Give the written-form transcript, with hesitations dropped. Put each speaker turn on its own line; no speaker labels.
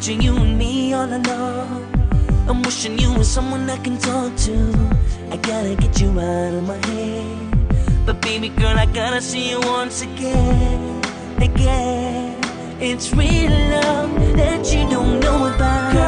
picturing you and me all alone. I'm wishing you were someone I can talk to. I gotta get you out of my head. But baby girl, I gotta see you once again. Again. It's real love that you don't know about.